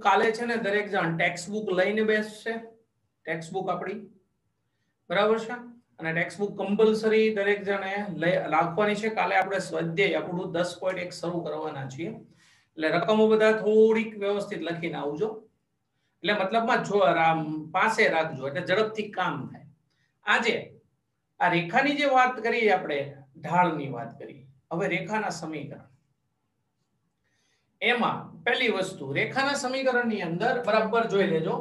કાલે છે ને દરેક જણ ટેક્સ્ટ બુક લઈને બેસશે. ટેક્સ્ટ બુક આપણી બરાબર છે અને ટેક્સ્ટ બુક કમ્પલસરી દરેક જણે રાખવાની છે. કાલે આપણે સ્વાધ્યાય આપણું 10.1 શરૂ કરવાના છીએ એટલે રકમો બધા થોડીક વ્યવસ્થિત લખીને આવજો. એટલે મતલબમાં જો પાસે રાખજો એટલે ઝડપથી કામ થાય. આજે આ રેખાની જે વાત કરી આપણે ઢાળની વાત કરી. હવે રેખાના સમીકરણ એમાં પહેલી વસ્તુ રેખાના સમીકરણની અંદર બરાબર જોઈ લેજો.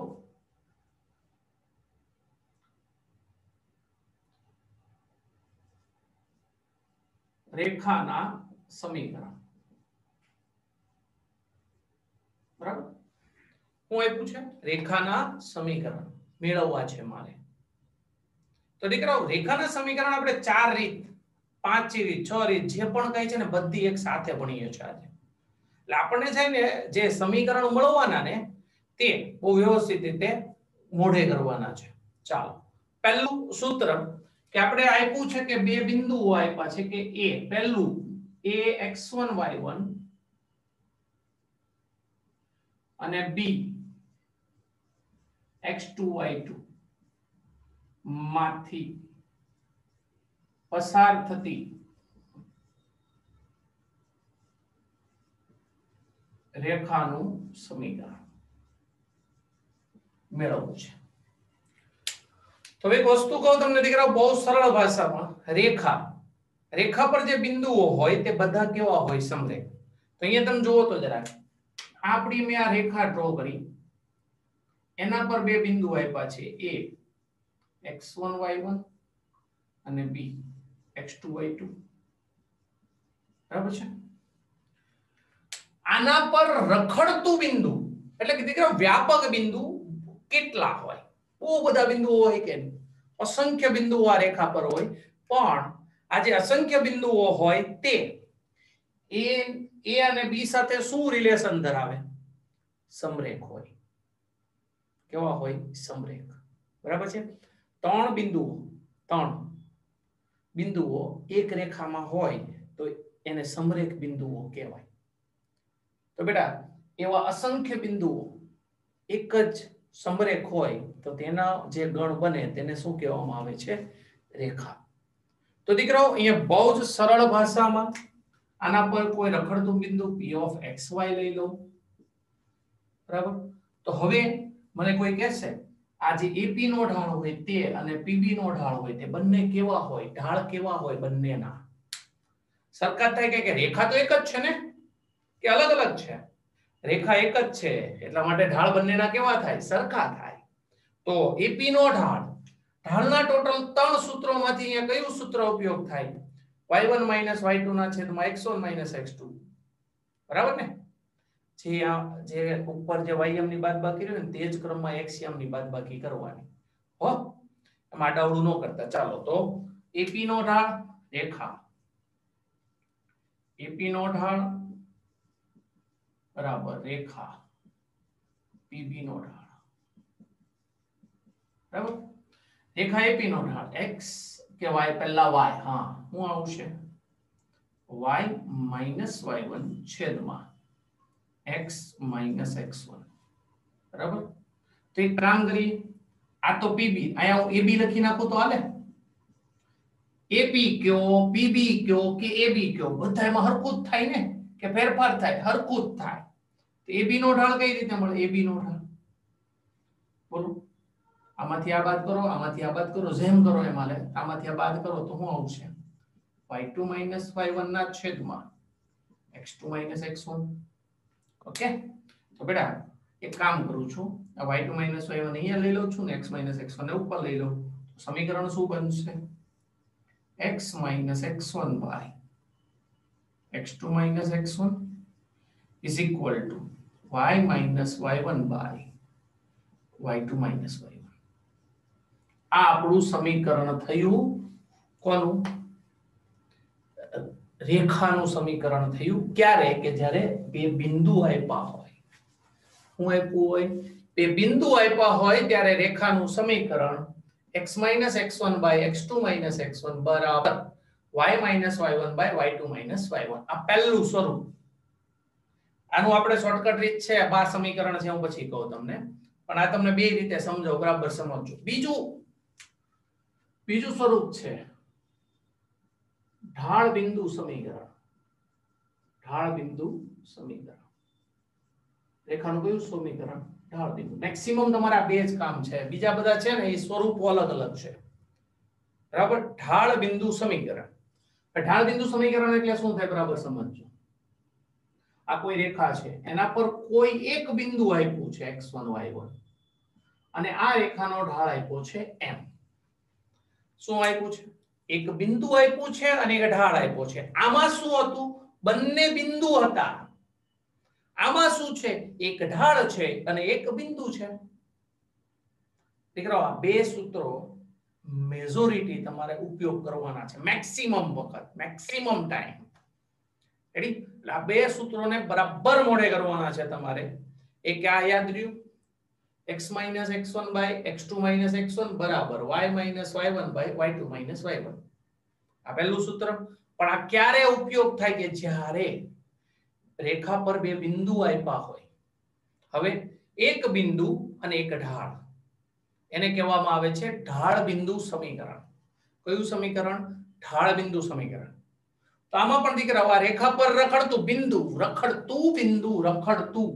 રેખાના સમીકરણ બરાબર હું આપ્યું છે રેખાના સમીકરણ મેળવવા છે મારે. તો દીકરાઓ રેખાના સમીકરણ આપણે 4 રીત 5 રીત 6 રીત જે પણ કઈ છે ને બધી એક સાથે ભણીએ છીએ આજે. એટલે આપણને છે ને જે સમીકરણ મળવાના ને તે બહુ વ્યવસ્થિત રીતે મોઢે કરવાના છે. ચાલો પહેલું સૂત્ર કે આપણે આપ્યું છે કે બે બિંદુઓ આપ્યા છે કે a પહેલું a x1 y1 અને b x2 y2 માંથી પસાર થતી રેખાનું સમીકરણ મેળવવું છે. તો એક વસ્તુ કહું તમને દીકરાઓ બહુ સરળ ભાષામાં રેખા પર જે બિંદુઓ હોય તે બધા કેવા હોય સમરેખ. તો અહીંયા તમે જુઓ તો જરાક આપણી મેં આ રેખા ડ્રો કરી એના પર બે બિંદુ આપ્યા છે a x1 y1 અને b x2 y2 બરાબર છે. આના પર રખડતું બિંદુ એટલે કે દીકરા વ્યાપક બિંદુ કેટલા હોય? બહુ બધા બિંદુઓ હોય કે અસંખ્ય બિંદુઓ આ રેખા પર હોય પણ આ જે અસંખ્ય બિંદુઓ હોય તે a અને b સાથે શું રિલેશન ધરાવે? સમરેખ હોય. કેવા હોય? સમરેખ. બરાબર છે. ત્રણ બિંદુઓ એક રેખામાં હોય તો એને સમરેખ બિંદુઓ કહેવાય. તો બેટા એવા અસંખ્ય બિંદુઓ એક જ સમરેખ હોય તો તેના જે ગણ બને તેને શું કહેવામાં આવે છે? રેખા. તો દીકરાઓ અહીંયા બહુ જ સરળ ભાષામાં આના પર કોઈ રખડતું બિંદુ p of xy લઈ લો. બરાબર. તો હવે મને કોઈ કહેશે આ જે AP નો ઢાળ હોય તે અને PB નો ઢાળ હોય તે બંને કેવા હોય? ઢાળ કેવા હોય બંનેના? સરખા થાય કે રેખા તો એક જ છે ને કે અલગ અલગ છે? રેખા એક જ છે એટલા માટે ઢાળ બંનેના કેવા થાય? સરખા થાય. તો AP નો ઢાળના ટોટલ 3 સૂત્રોમાંથી અહીંયા કયું સૂત્ર ઉપયોગ થાય? y1 y2 ના છેદમાં x1 x2. બરાબર ને? જે ઉપર જે ym ની બાદબાકી રહે ને તે જ ક્રમમાં xm ની બાદબાકી કરવાની. હો એમાં આડાવડું ન કરતા. ચાલો તો AP નો ઢાળ રેખા AP નો ઢાળ બરાબર રેખા PB નો ઢાળ બરાબર. રેખા AP નો ઢાળ x કે y પહેલા y હા શું આવશે? y y1 છેદમાં x x1 બરાબર. તો એક કામ કરીએ આ તો PB અહીંયા હું AB લખી નાખું તો હાલે? AP કયો PB કયો કે AB કયો બધા એમાં હરખું જ થાય ને કે ફેરફાર થાય? હરખું જ થાય. તો AB નો ઢાળ કઈ રીતે મળે? AB નો ઢાળ બોલો આમાંથી આ બાદ કરો આમાંથી આ બાદ કરો જેમ કરો એમ હાલે. આમાંથી આ બાદ કરો તો શું આવશે? y2 y1 ના છેદમાં x2 x1. ઓકે. તો બેટા એક કામ કરું છું આ y2 y1 અહીંયા લઈ લઉં છું ને x x1 ને ઉપર લઈ લઉં. સમીકરણ શું બનશે? x x1 by x2 x1 is equal to y y1 by y2 y1. આ આપણું સમીકરણ થયું કોનું? રેખાનું સમીકરણ થયું. ક્યારે? કે જ્યારે બે બિંદુ આપ્યા હોય. શું આપ્યું હોય? બે બિંદુ આપ્યા હોય ત્યારે રેખાનું સમીકરણ x x1 by x2 x1 બરાબર y y1 by y2 y1. આ પહેલું સ્વરૂપ. આનું આપણે શોર્ટકટ રીત છે, આ સમીકરણ છે, હું પછી કહું તમને, પણ આ તમને બે રીતે સમજો, બરાબર સમજજો. બીજું સ્વરૂપ છે ઢાળ બિંદુ સમીકરણ. ઢાળ બિંદુ સમીકરણ, રેખાનું કયું સમીકરણ? ઢાળ બિંદુ. મેક્સિમમ તમારા બે જ કામ છે, બીજા બધા છે ને એ સ્વરૂપો અલગ અલગ છે, બરાબર. ઢાળ બિંદુ સમીકરણ. ઢાળ બિંદુ સમીકરણ એટલે શું થાય, બરાબર સમજજો. આ કોઈ રેખા છે, એના પર કોઈ એક બિંદુ આપ્યું છે x1 y1, અને આ રેખાનો ઢાળ આપ્યો છે m. શું આપ્યું છે? એક બિંદુ આપ્યું છે અને એક ઢાળ આપ્યો છે. આમાં શું હતું? બંને બિંદુ હતા. આમાં શું છે? એક ઢાળ છે અને એક બિંદુ છે. દીકરાઓ, આ બે સૂત્રો મેજોરિટી તમારે ઉપયોગ કરવાના છે, મેક્સિમમ વખત, મેક્સિમમ ટાઈમ. રેડી? એટલે આ બે સૂત્રોને બરાબર મોઢે કરવાના છે તમારે. એક આ યાદ રહ્યું, x - x1 / x2 - x1 બરાબર y - y1 / y2 - y1. આ પહેલું સૂત્ર. પણ આ ક્યારે ઉપયોગ થાય? કે જ્યારે રેખા પર બે બિંદુ આપ્યા હોય. હવે એક બિંદુ અને એક ઢાળ, એને કહેવામાં આવે છે ઢાળ બિંદુ સમીકરણ. કયું સમીકરણ? ઢાળ બિંદુ સમીકરણ. તો આમાં પણ દીકરાઓ, આ રેખા પર રખડતું બિંદુ, રખડતું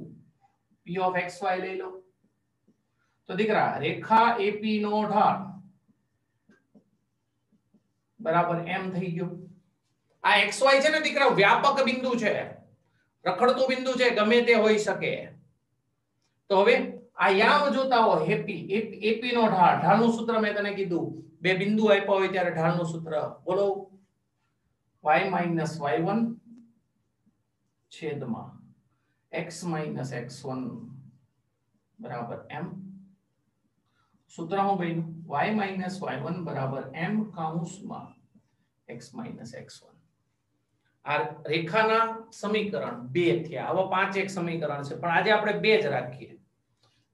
p of xy લઈ લો. તો દીકરા, રેખા AP નો ઢાળ બરાબર m થઈ ગયો. આ xy છે ને દીકરા, વ્યાપક બિંદુ છે, રખડતું બિંદુ છે, ગમે તે હોઈ શકે. તો હવે આ યામ જોતા હો, AP નો ઢાળ, ઢાળનું સૂત્ર મેં તને કીધું, બે બિંદુ આપ્યા હોય ત્યારે ઢાળનું સૂત્ર બોલો, y - y1 છેદમાં x - x1 બરાબર m. સૂત્ર હું બન્યું? y - y1 બરાબર m કૌંસમાં x - x1. આ રેખાના સમીકરણ બે થયા. આવા 5 એક સમીકરણ છે, પણ આજે આપણે બે જ રાખીએ.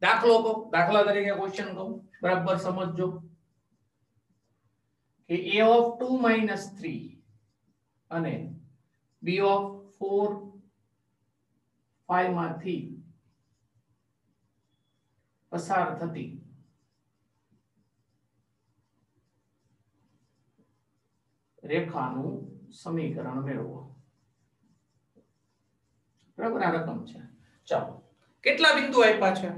દાખલો કહો, દાખલા તરીકે ક્વેશ્ચન કહું, બરાબર સમજજો કે a of 2 - 3 અને b of 4 5 માંથી પસાર થતી રેખાનું સમીકરણ મેળવો. બરાબર, આ રકમ છે. ચાલો, કેટલા બિંદુ આપ્યા છે?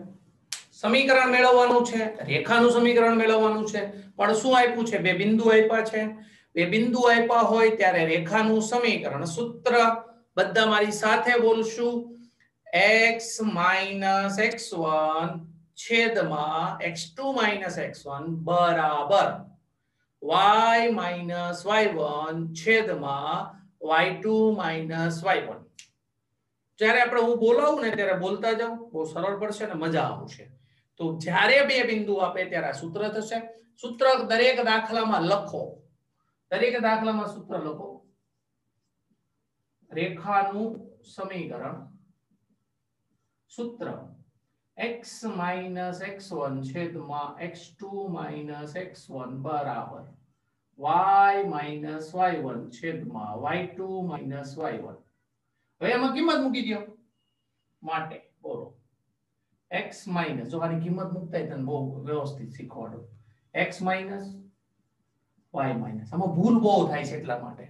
સમીકરણ મેળવવાનું છે, રેખાનું સમીકરણ મેળવવાનું છે, પણ શું આપ્યું છે? બે બિંદુ આપ્યા છે. બે બિંદુ આપ્યા હોય ત્યારે રેખાનું સમીકરણ, સૂત્ર બધા મારી સાથે બોલશું, x - x1 છેદમાં x2 - x1 બરાબર y - y1 છેદમાં y2 - y1. જ્યારે આપણે હું બોલાવું ને ત્યારે બોલતા જાવ, બહુ સરળ પડશે ને મજા આવશે. તો જ્યારે બે બિંદુ આપે ત્યારે આ સૂત્ર થશે. સૂત્ર દરેક દાખલામાં લખો, દરેક દાખલામાં સૂત્ર લખો. રેખાનું સમીકરણ, સૂત્ર x - x1 છેદમાં x2 - x1 બરાબર y - y1 છેદમાં y2 - y1. હવે એમાં કિંમત મૂકી દો માટે બોલો, x માઈનસ, જો આની કિંમત મૂકતા તને બહુ વ્યવસ્થિત શીખવાડું, x માઈનસ y માઈનસ. આમાં ભૂલ બહુ થાય છે એટલા માટે.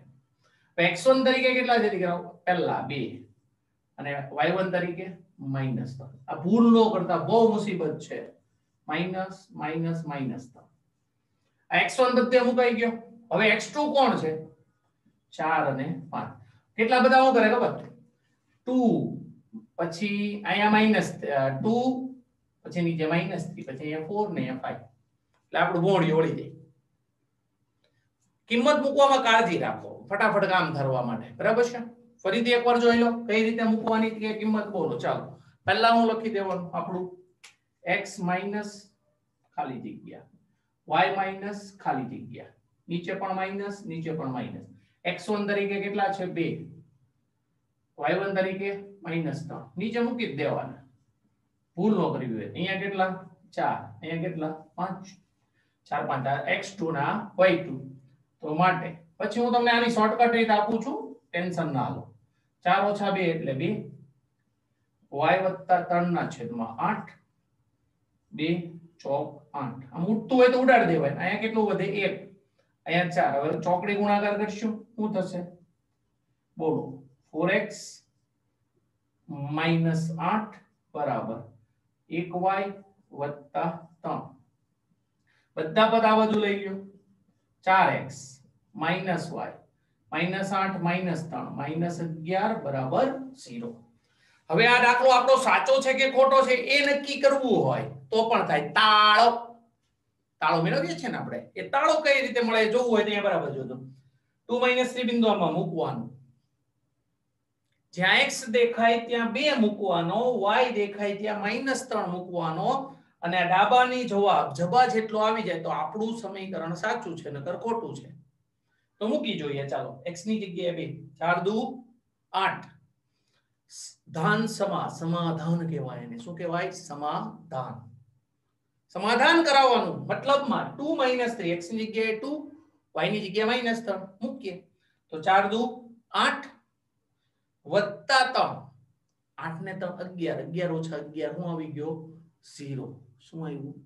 x1 તરીકે કેટલા છે દીકરાઓ? પહેલા 2 અને y1 તરીકે -3. આ ભૂલ ન કરતા, બહુ મુસીબત છે. Minus minus minus. આ x1 બધે મુકાઈ ગયો. હવે x2 કોણ છે? 4 અને 5. કેટલા બધા હું કરે ખબર? 2 પછી અહીંયા -2 પછી નીચે -3 પછી અહીંયા 4 ને અહીંયા 5. એટલે આપણું બોડી ઓળી જાય. કિંમત મૂકવામાં કાળજી રાખો, ફટાફટ કામ ધરવા માટે, બરાબર છે? ફરીથી એકવાર જોઈ લો કઈ રીતે મૂકવાની કે કિંમત બોલો. ચાલો, પહેલા હું લખી દેવાનું આપણું x માઈનસ ખાલી જગ્યા, y માઈનસ ખાલી જગ્યા, નીચે પણ માઈનસ, નીચે પણ માઈનસ. x1 તરીકે કેટલા છે? 2, y1 તરીકે -3. નીચે મૂકી જ દેવાના, ભૂલ ન કરવી હોય. અહીંયા કેટલા? 4, અહીંયા કેટલા? 5. 4 5 x2 ના y2. તો માટે પછી હું તમને આની શોર્ટકટ રીત આપું છું, ટેન્શન ના લો. 4 - 2 એટલે 2, y વત્તા 3 ના છેદમાં 8 2 ચોક 8 આમ ઉડતું હોય તો ઉડાડી દેવાય અહીંયા કેટલું વધે 1 અહીંયા 4 હવે ચોકડી ગુણાકાર કરશું શું થશે બોલો 4x માઈનસ 8 બરાબર 1y વત્તા 3 બધા પદ આ બાજુ લઈ લ્યો 4x minus y minus 8 minus 3 minus 11 બરાબર 0. હવે આ દાખલો આપણો સાચો છે કે ખોટો છે એ નક્કી કરવું હોય તો પણ થાય તાળો તાળો મેળવીએ છીએ ને આપણે એ તાળો કઈ રીતે મળે જોવું હોય તો અહીંયા બરાબર જોજો 2 3 બિંદુ આમાં મૂકવાનું જ્યાં x દેખાય ત્યાં 2 મૂકવાનો y દેખાય ત્યાં -3 મૂકવાનો અને આ ડાબાની જવાબ જબા જેટલો આવી જાય તો આપણું સમીકરણ સાચું છે નકર ખોટું છે તો મૂકી જોઈએ ચાલો x ની જગ્યાએ 2 4 દુ 8 ધાન સમાધાન કહેવાય એને શું કહેવાય સમાધાન સમાધાન કરાવવાનું મતલબમાં 2 3 x ની જગ્યાએ 2 y ની જગ્યાએ -3 મૂકીએ તો 4 દુ 8 વત્તા 3 8 ને 3 11 11 ઓછા 11 શું આવી ગયો 0 શું આવ્યું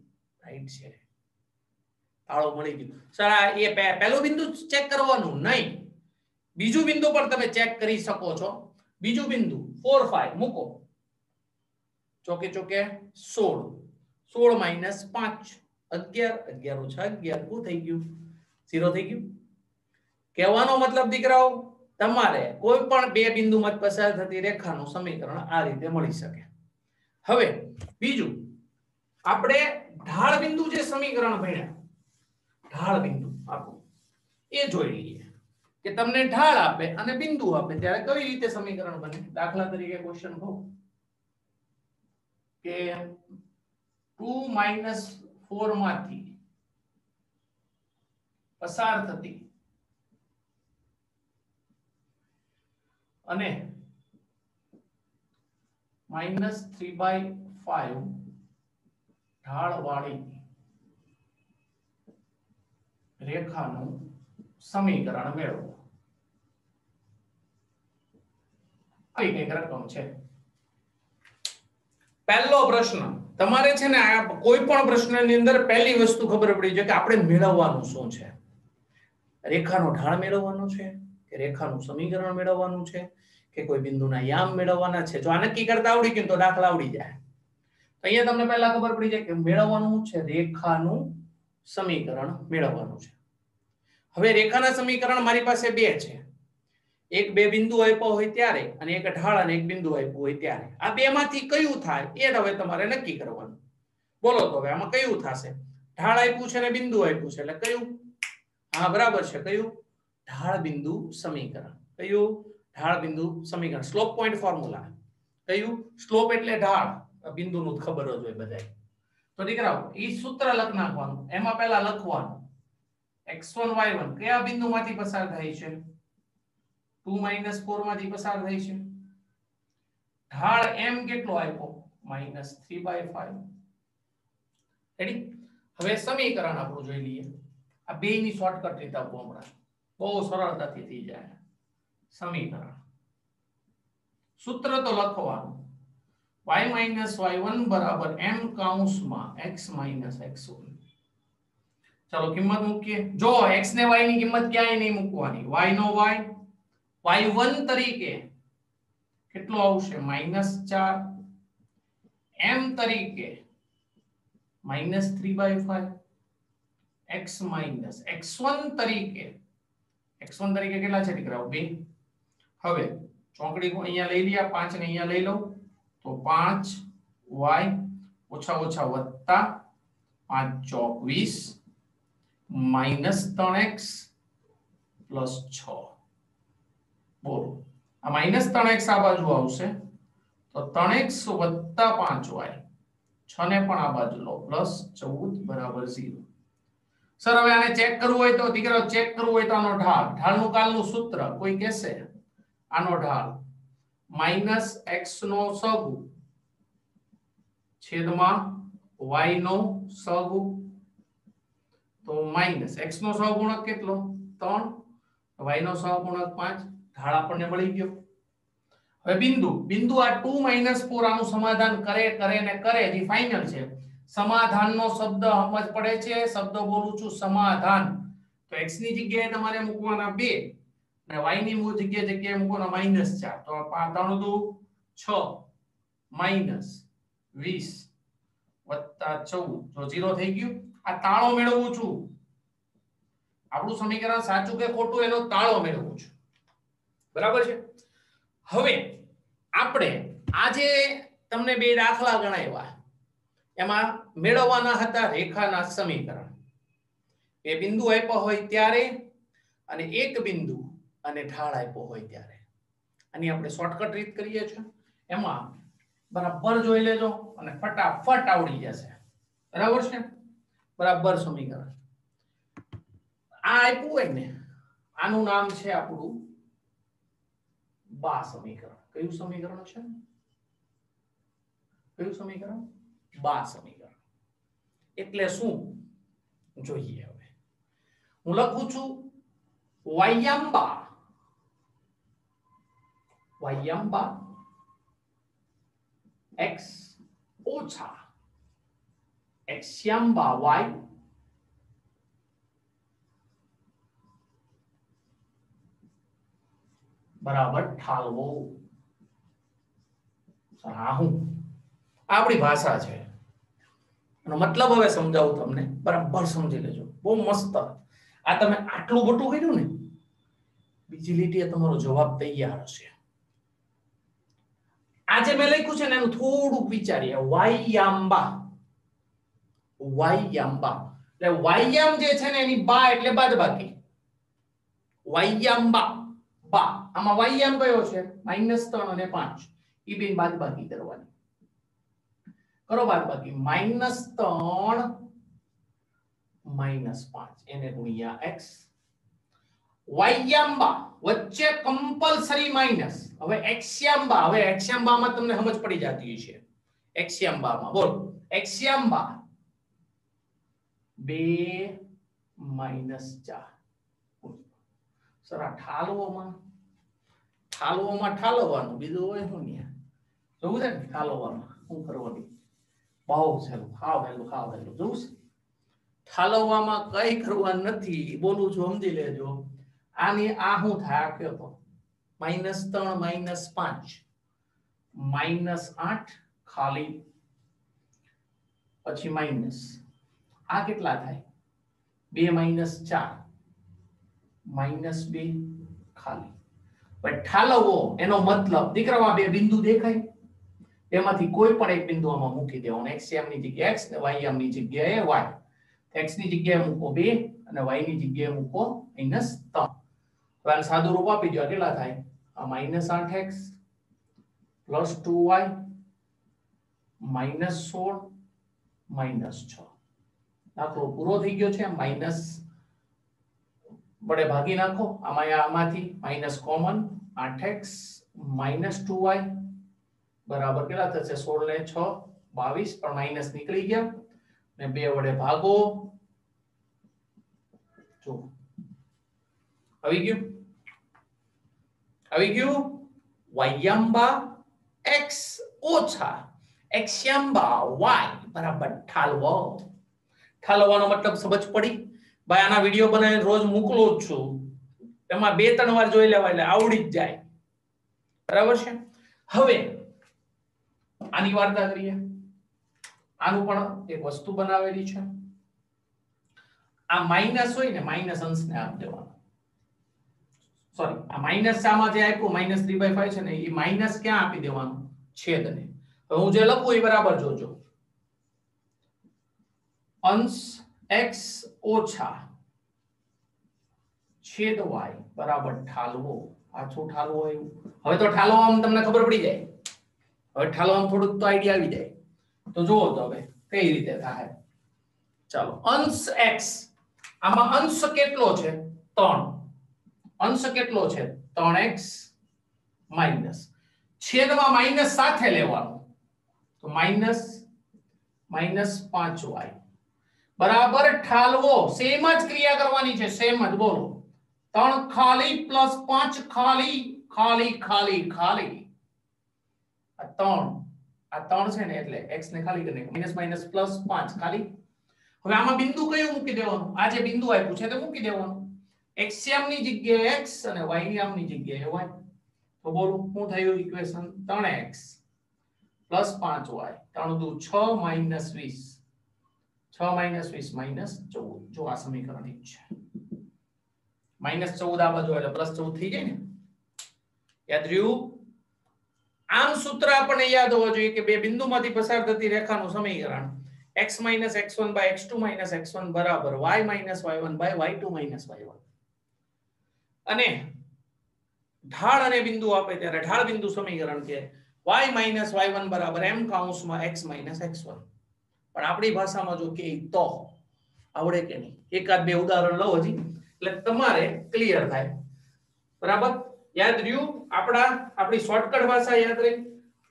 રાઈટ છે તાળો મળી ગયો સર એ પહેલું બિંદુ ચેક કરવાનું નહીં બીજું બિંદુ પણ તમે ચેક કરી શકો છો બીજું બિંદુ 4 5 મૂકો ચોકે ચોકે 16 16 માઈનસ 5 11 11 ઓછા 11 શું થઈ ગયું 0 થઈ ગયું કહેવાનો મતલબ દીકરાઓ તમારે કોઈ પણ બે બિંદુમાં પસાર થતી રેખાનું સમીકરણ આ રીતે મળી શકે હવે બીજું આપણે ઢાળ બિંદુ જે સમીકરણ ભણ્યા ઢાળ બિંદુ આપણું એ જોઈ લઈએ કે તમને ઢાળ આપે અને બિંદુ આપે ત્યારે કઈ રીતે સમીકરણ બને દાખલા તરીકે ક્વેશ્ચન કહો કે 2 4 માંથી પસાર થતી અને -3/5 ઢાળ વાળી રેખાનું સમીકરણ મેળવો આવી કઈક રકમ છે પહેલો પ્રશ્ન તમારે છે ને કોઈ પણ પ્રશ્નની અંદર પહેલી વસ્તુ ખબર પડી છે કે આપણે મેળવવાનું શું છે રેખાનો ઢાળ મેળવવાનો છે કે રેખાનું સમીકરણ મેળવવાનું છે કે કોઈ બિંદુના યામ મેળવવાના છે જો આ નક્કી કરતા આવડી ગયું તો દાખલા આવડી જાય તો અહીંયા તમને પહેલા ખબર પડી જાય કે મેળવવાનું છે રેખાનું સમીકરણ મેળવવાનું છે હવે રેખાના સમીકરણ મારી પાસે બે છે એક બે બિંદુ આપ્યા હોય ત્યારે અને એક ઢાળ અને એક બિંદુ આપ્યું હોય ત્યારે આ બે માંથી કયું થાય એ હવે તમારે નક્કી કરવાનું બોલો તો હવે આમાં કયું થશે ઢાળ આપ્યું છે અને બિંદુ આપ્યું છે એટલે કયું હા બરાબર છે કયું ઢાળ બિંદુ સમીકરણ કયું ઢાળ બિંદુ સમીકરણ સ્લોપ પોઈન્ટ ફોર્મ્યુલા કયું સ્લોપ એટલે ઢાળ બિંદુનું ખબર જ હોય બધાય તો દીકરાઓ ઈ સૂત્ર લખ નાખવાનું એમાં પહેલા લખવાનું x1 y1 કયા બિંદુમાંથી પસાર થાય છે 2 4 માંથી પસાર થાય છે ઢાળ m કેટલો આપ્યો -3/5 રેડી હવે સમીકરણ આપણું જોઈ લઈએ આ બેની શોર્ટકટ રીત આપો હમણાં બહુ સરળતાથી થઈ જાય સમીકરણ સૂત્ર તો લખવાનું y y1 બરાબર m કૌંસમાં x x1 ચાલો કિંમત મૂકીએ જો x ને y ની કિંમત ક્યાંય નહીં મૂકવાની y નો y y1 તરીકે કેટલો આવશે -4 m તરીકે -3/5 x x1 તરીકે કેટલા છે દીકરાઓ 2 હવે ચોકડી કો અહીંયા લઈ લ્યા 5 ને અહીંયા લઈ લઉં તો 5y ઓછા ઓછા વત્તા 5 ચોક 20 -3x + 6 બોલો આ -3x આ બાજુ આવશે તો 3x વત્તા 5y 6 ને પણ આ બાજુ લો +14 બરાબર 0 સર હવે આને ચેક કરવું હોય તો દીકરાઓ ચેક કરવું હોય તો આનો ઢાળનું કાલનું સૂત્ર કોઈ કહેશે આનો ઢાળ -x નો સગુ છેદમાં y નો સગુ તો -x નો સહગુણક કેટલો 3 y નો સહગુણક 5 ઢાળ આપણને મળી ગયો હવે બિંદુ બિંદુ આ 2 - 4 આનું સમાધાન કરે કરે ને કરે જે ફાઇનલ છે સમાધાનનો શબ્દ સમજ પડે છે શબ્દ બોલું છું સમાધાન તો x ની જગ્યાએ તમારે મૂકવાના 2 અને y ની જગ્યાએ મૂકવાના -4 તો 5 3 2 6 -20 + 14 જો 0 થઈ ગયું આ તાળો મેળવું છું આપણું સમીકરણ સાચું કે ખોટું એનો તાળો મેળવું છું બરાબર છે હવે આપણે આજે તમને બે દાખલા ગણાવ્યા એમાં મેળવવાના હતા રેખાના સમીકરણ બે બિંદુ આપ્યા હોય ત્યારે અને એક બિંદુ અને ઢાળ આપ્યો હોય ત્યારે આની આપણે શોર્ટકટ રીત કરીએ છીએ એમાં બરાબર જોઈ લેજો અને ફટાફટ આવડી જશે બરાબર છે બરાબર સમીકરણ આ આપ્યું હોય ને આનું નામ છે આપણું બા સમીકરણ કયું સમીકરણ છે કયું સમીકરણ બા સમીકરણ એટલે શું જોઈએ હવે હું લખું છું વાયંબા x ઓછા xયંબા y બરાબર ઠાલવો સરાહું આપણી ભાષા છે એનો મતલબ હવે સમજાવું તમને બરાબર સમજી લેજો બહુ મસ્ત આ તમે આટલું મોટું કર્યું ને બીજી લીટીએ તમારો જવાબ તૈયાર હશે આજે મેં લખ્યું છે ને એનું થોડુંક વિચારીએ વાયંબા એટલે વાયમ જે છે ને એની બા એટલે બાદબાકી વાયંબા બા આમાં વાયમ કયો છે -3 અને 5 ઈ બેન બાદબાકી કરવાની કરો બાદબાકી -3 -5 એને ગુણ્યા x વાયંબા વચ્ચે કમ્પલસરી માઈનસ હવે xયંબામાં તમને સમજ પડી જતી છે xયંબામાં બોલો xયંબા 2 - 4 સરા ઠાલવોમાં ઠાલવવાનું બીજું હોય શું ને જોવું છે ને ઠાલવવામાં શું કરવાનું બહુ સહેલું હાવ હેલું જોવું છે ઠાલવવામાં કઈ કરવાનું નથી બોલું છું સમજી લેજો આની આ શું થાય કયો તો -3 - 5 -8 ખાલી પછી માઈનસ આ કેટલા થાય 2 - 4 -2 ખાલી પણ ઠાલવો એનો મતલબ દીકરામાં બે બિંદુ દેખાય એમાંથી કોઈ પણ એક બિંદુ આમાં મૂકી દેવાનું xm ની જગ્યાએ x ને ym ની જગ્યાએ y x ની જગ્યાએ મૂકો 2 અને y ની જગ્યાએ મૂકો -3 તો આને સાદું રૂપ આપી દો કેટલા થાય આ -8x + 2y -16 -6 દાખલો પૂરો થઈ ગયો છે માઈનસ વડે ભાગી નાખો આમાંથી માઈનસ કોમન 8x - 2y બરાબર કેટલા થશે 16 ને 6 22 પણ માઈનસ નીકળી ગયા ને 2 વડે ભાગો જો આવી ગયું વાયંબા x ઓછા xયંબા y બરાબર ઠાલવાનો મતલબ સમજ પડી ભાઈ આના વિડિયો બનાવીને રોજ મોકલો જ છું એમાં 2-3 વાર જોઈ લેવા એટલે આવડી જ જાય બરાબર છે હવે આની વાર્તા કરીએ આનું પણ એક વસ્તુ બનાવેલી છે આ માઈનસ હોય ને માઈનસ અંશને આપ દેવાનો સોરી આ માઈનસ આમાં જે આપ્યું -3/5 છે ને એ માઈનસ ક્યાં આપી દેવાનું છેદને હવે હું જે લખું એ બરાબર જોજો અંશ x ઓછા છેદ y બરાબર ઠાલવો આછો ઠાલવો આવ્યું હવે તો ઠાલવામાં તમને ખબર પડી જાય હવે ઠાલવામાં થોડુંક તો આઈડિયા આવી જાય તો જુઓ તો હવે કઈ રીતે થાય ચાલો અંશ x આમાં અંશ કેટલો છે 3 અંશ કેટલો છે 3x માઈનસ છેદમાં માઈનસ સાથે લેવાનું તો -5y બરાબર ઠાલવો સેમ જ ક્રિયા કરવાની છે સેમ જ બોલો 3 ખાલી + 5 ખાલી ખાલી ખાલી ખાલી આ 3 છે ને એટલે x ને ખાલી કરીને માઈનસ માઈનસ પ્લસ 5 ખાલી. હવે આમાં બિંદુ કયું મૂકી દેવાનું? આ જે બિંદુ આપ્યું છે તે મૂકી દેવાનું. x યામ ની જગ્યાએ x અને y યામ ની જગ્યાએ y. તો બોલો શું થયું ઇક્વેશન? 3x પ્લસ 5y 3 દુ 6 માઈનસ 20 6 માઈનસ 20 માઈનસ 14. જો આ સમીકરણ એક છે. માઈનસ 14 આ બાજુ એટલે પ્લસ 14 થઈ જાય ને. યાદ રહ્યું? આમ સૂત્ર આપણને યાદ હોવું જોઈએ કે બે બિંદુમાંથી પસાર થતી રેખાનું સમીકરણ x - x1 / x2 - x1 બરાબર y - y1 / y2 - y1. અને ઢાળ અને બિંદુ આપે ત્યારે ઢાળ બિંદુ સમીકરણ કે y - y1 બરાબર m કૌંસમાં x - x1. પણ આપણી ભાષામાં જો કે તો આવડે કે નહીં? એકાદ બે ઉદાહરણ લો હજી એટલે તમારે ક્લિયર થાય. બરાબર? યાદ રહ્યું? આપણી શોર્ટકટ ભાષા યાદ રહી.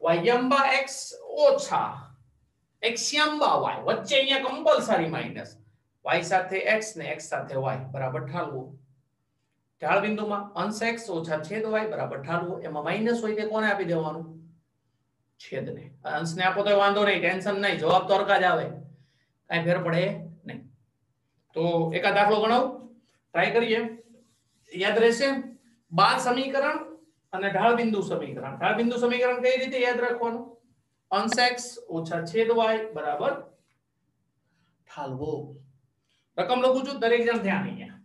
y યામ્બા x ઓછા x યામ્બા y વચ્ચે અહીંયા કમ્પલસરી માઈનસ y સાથે x ને x સાથે y બરાબર ઠાલવો. ઢાળ બિંદુમાં અંશ x ઓછા છેદ y બરાબર ઠાલવો. એમાં માઈનસ હોય તે કોને આપી દેવાનું? છેદને. અંશને આપો તો વાંધો નહીં, ટેન્શન નહીં, જવાબ તો હરખા જ આવે, કાઈ ફેર પડે નહીં. તો એકાદ દાખલો ગણાવું, ટ્રાય કરીએ. યાદ રહેશે? 12 સમીકરણ અને ઢાળ બિંદુ સમીકરણ. ઢાળ બિંદુ સમીકરણ કઈ રીતે યાદ રાખવાનું? અંશ x ઓછા છેદ y બરાબર ઠાલવો. રકમ લખું છું, દરેક જણ ધ્યાન અહીંયા.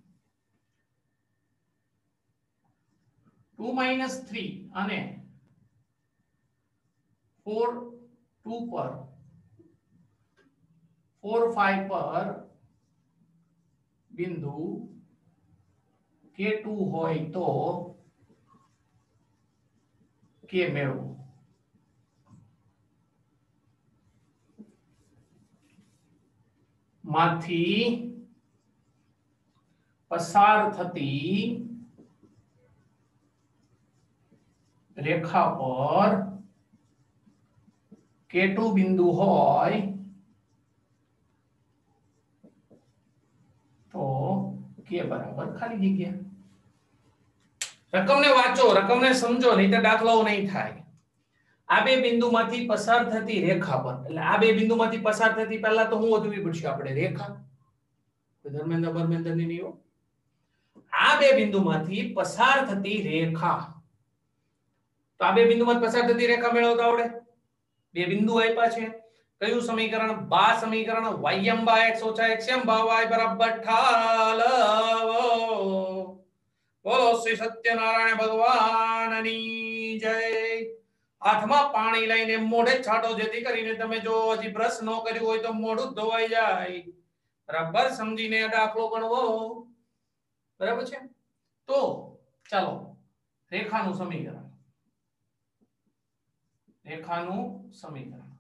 2 - 3 અને 4 2 પર 4 5 પર બિંદુ K2 હોય તો K મેળવો. માંથી પસાર થતી રેખા પર K2 બિંદુ હોય તો K બરાબર ખાલી જગ્યા. રકમને વાંચો, રકમને સમજો, નહીં તો દાખલાઓ નહીં થાય. આ બે બિંદુમાંથી પસાર થતી રેખા પર, એટલે આ બે બિંદુમાંથી પસાર થતી પહેલા તો હું વધવી પડશે આપણે રેખા. ધર્મેન્દ્ર ની નિયમ. આ બે બિંદુમાંથી પસાર થતી રેખા, તો આ બે બિંદુમાંથી પસાર થતી રેખા મેળવતા આવડે? બે બિંદુ આપ્યા છે. કયું સમીકરણ? 12 સમીકરણ. y યામ્બા x ઓછા x યામ્બા y બરાબર ઠાલવો. બોલો શ્રી સત્યનારાયણ ભગવાનની જય. હાથમાં પાણી લઈને મોઢે છાંટો, જેથી કરીને તમે જો હજી બ્રશ ન કર્યું હોય તો મોઢું ધોવાઈ જાય. બરાબર? સમજીને દાખલો ગણવો. બરાબર છે? તો ચાલો રેખાનું સમીકરણ. રેખાનું સમીકરણ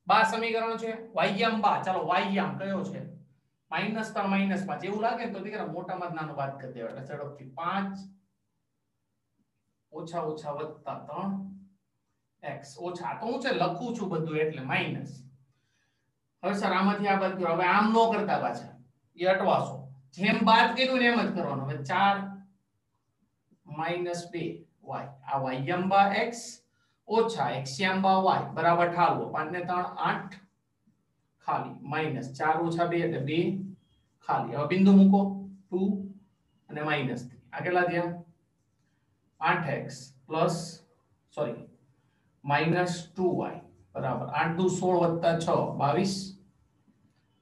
12 સમીકરણ છે. y યામ્બા, ચાલો y યામ કયો છે? -3 - 5. એવું લાગે તો દીકરા મોટામાં જ નાનો વાત કરી દેવા, એટલે ઝડપથી 5 ઓછા ઓછા વત્તા 3 x ઓછા, તો હું છે લખું છું બધું એટલે માઈનસ. હવે સર આમાંથી આ બાદ કરો. હવે આમ નો કરતા પાછા, એ અટવાસો. જેમ બાદ કર્યું ને એમ જ કરવાનું. હવે 4 - 2y. આ y યામ્બા x ઓછા x યામ્બા y બરાબર ઠાલવો. 5 ને 3 8 ખાલી માઈનસ 4 ઓછા 2 એટલે 2 ખાલી. હવે બિંદુ મૂકો 2 અને માઈનસ 3. આ કેટલા થયા? 8x પ્લસ સોરી -2y બરાબર 8 દુ 16 વત્તા 6 22.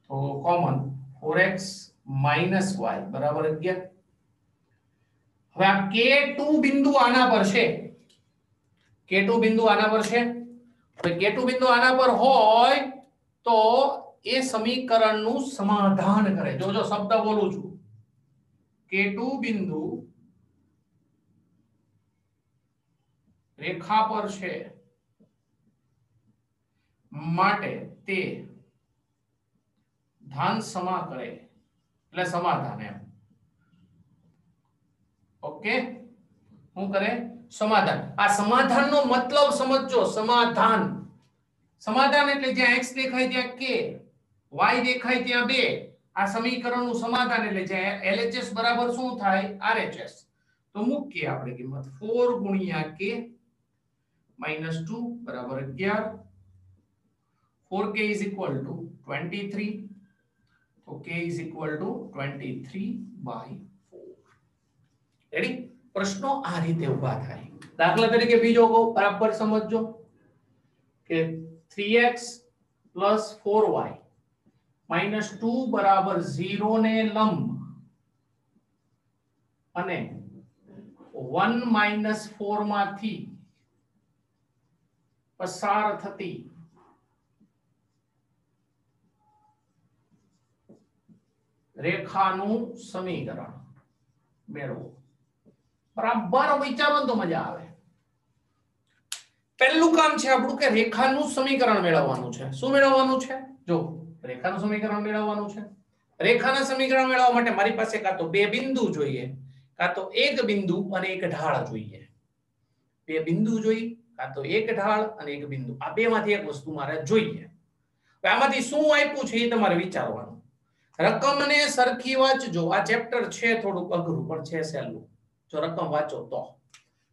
તો કોમન 4x માઈનસ y બરાબર 11. હવે આ K2 બિંદુ આના પર છે. K2 બિંદુ આના પર છે. હવે K2 બિંદુ આના પર હોય તો એ સમીકરણનું સમાધાન કરે. જોજો શબ્દ બોલું છું. K2 બિંદુ રેખા પર છે માટે તે ધાન સમા કરે એટલે સમાધાન એમ. ઓકે, શું કરે? સમાધાન. આ સમાધાનનો મતલબ સમજો. સમાધાન, સમાધાન એટલે જ્યાં x દેખાય ત્યાં k, y દેખાય ત્યાં 2. આ સમીકરણનું સમાધાન એટલે જ્યાં LHS બરાબર શું થાય? RHS. તો મૂકીએ આપણે કિંમત 4 * k -2 बराबर 11, 4k इज इक्वल टू 23, तो k is equal to 23/4। Ready? પ્રશ્નો આ રીતે ઊભા થાય। દાખલા તરીકે બીજો કો બરાબર સમજજો કે 3x + 4y -2 બરાબર 0 ને લંબ અને 1 - 4 માંથી પસાર થતી રેખાનું સમીકરણ મેળવો। બરાબર વિચારો તો મજા આવે। પહેલું કામ છે આપણું કે રેખાનું સમીકરણ મેળવવાનું છે। શું મેળવવાનું છે? જો રેખાનું સમીકરણ મેળવવાનું છે। રેખાના સમીકરણ મેળવવા માટે મારી પાસે કાં તો બે બિંદુ જોઈએ, કાં તો એક બિંદુ અને એક ઢાળ જોઈએ। બે બિંદુ જોઈએ, કાં તો એક ઢાળ અને એક બિંદુ, આ બેમાંથી એક વસ્તુ મારે જોઈએ। હવે આમાંથી શું આપ્યું છે એ તમારે વિચારવાનું। રકમને સરખી વાંચજો। આ ચેપ્ટર છે થોડું અઘરું પણ છે સહેલું, જો રકમ વાંચો તો।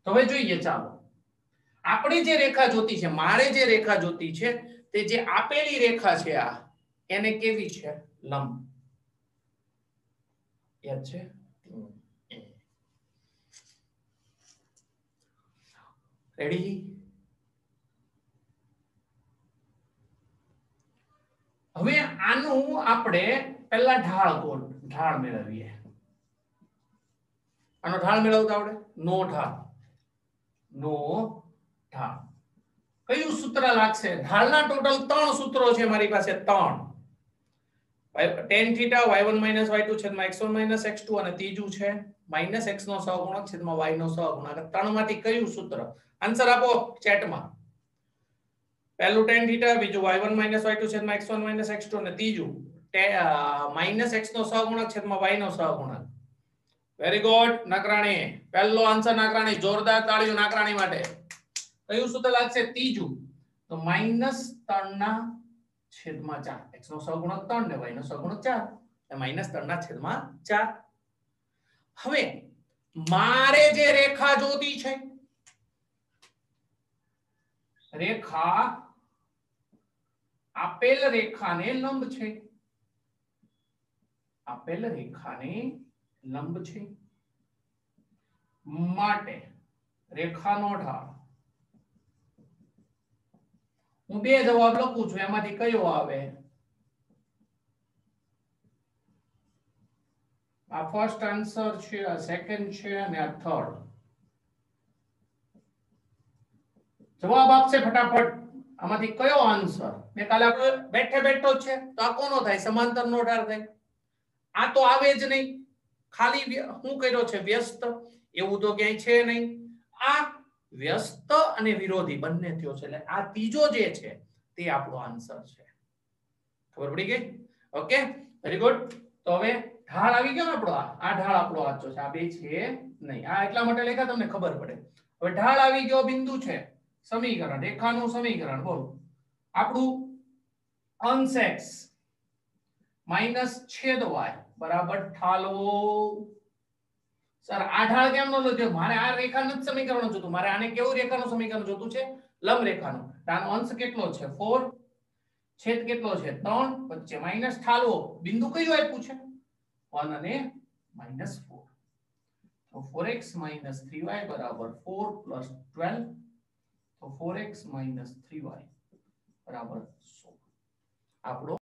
હવે જોઈએ, ચાલો આપણે જે રેખા જોતી છે, મારે જે રેખા જોતી છે તે જે આપેલી રેખા છે આ એને કેવી છે? લંબ। યાદ છે? રેડી? હવે આનું આપણે પહેલા ઢાળ મેળવીએ। આનો ઢાળ મેળવતા આવડે? નો ઢાળ કયું સૂત્ર લાગશે? ઢાળના ટોટલ 3 સૂત્રો છે મારી પાસે, 3। tan θ y1 - y2 છેદમાં x1 - x2 અને ત્રીજું છે -x નો સહગુણક છેદમાં y નો સહગુણક। ત્રણમાંથી કયું સૂત્ર? આન્સર આપો ચેટમાં। પહેલું tan θ, બીજું y1 - y2 છેદમાં x1 - x2 અને ત્રીજું -x નો સહગુણક છેદમાં y નો સહગુણક। વેરી ગુડ નાકરાણી, પહેલો આન્સર નાકરાણી, જોરદાર તાળીઓ નાકરાણી માટે। કયું સૂત્ર લાગશે? ત્રીજું, તો -3/4। x નો સહગુણક 3 ને y નો સહગુણક 4, એટલે -3/4। હવે મારે જે રેખા જોતી છે, રેખા આપેલ રેખાને લંબ છે, આપેલ રેખાને લંબ છે માટે રેખાનો ઢાળ, હું બે જવાબ લખું છું, એમાંથી કયો આવે? આ ફર્સ્ટ આન્સર છે, આ સેકન્ડ છે અને આ થર્ડ। જવાબ આપશે ફટાફટ, આમાંથી કયો આન્સર? મેં કાલે બેઠે બેઠો છે તો આ કોનો થાય? સમાંતર નો ઢાળ થાય। આ તો આવે જ નહીં, ખાલી શું કર્યો છે? વ્યસ્ત। એવું તો ક્યાંય છે નહીં। આ વ્યસ્ત અને વિરોધી બંને થયો છે, એટલે આ ત્રીજો જે છે તે આપણો આન્સર છે। ખબર પડી ગઈ? Okay, very good. તો હવે ઢાળ આવી ગયો ને આપણો, આ ઢાળ આપણો સાચો છે, આ બે છે નહીં। આ એટલા માટે લખ્યા તમને ખબર પડે। હવે ઢાળ આવી ગયો, બિંદુ છે, સમીકરણ, રેખાનું સમીકરણ બોલો। આપણું અંશ x - છેદ y બરાબર ઠાલવો। સર આ ઢાળ કેમ નો લીધો? મારે આ રેખાનું સમીકરણ જોતું, મારે આને કેવું રેખાનું સમીકરણ જોતું છે? લંબ રેખાનું। આનો અંશ કેટલો છે? 4, છેદ કેટલો છે? 3, વચ્ચે માઈનસ ઠાલવો, બિંદુ કયું આપ્યું છે? 1 અને -4, તો 4x - 3y બરાબર 4 + 12, તો 4x - 3y બરાબર 16। આપણો